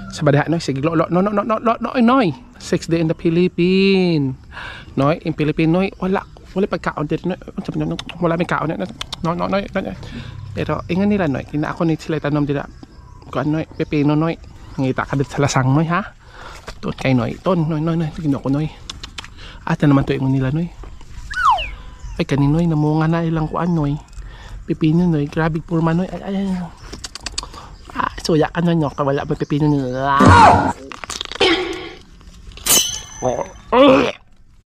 sa badaha noy sige lo noy 6 day in the Philippines noy in Philippines noy wala pagkaon dito noy wala may kaon noy pero ingon nila noy kina ako ni sila tanom dila kuan noy pepino noy ngita ka dito sa lasang noy ha ton kay noy noy sige ko noy ata naman to ingon nila noy ay kaninoy namunga na ilang kuan noy pepino noy grabe purma noy ay suya ka noy no wala pa pepino noy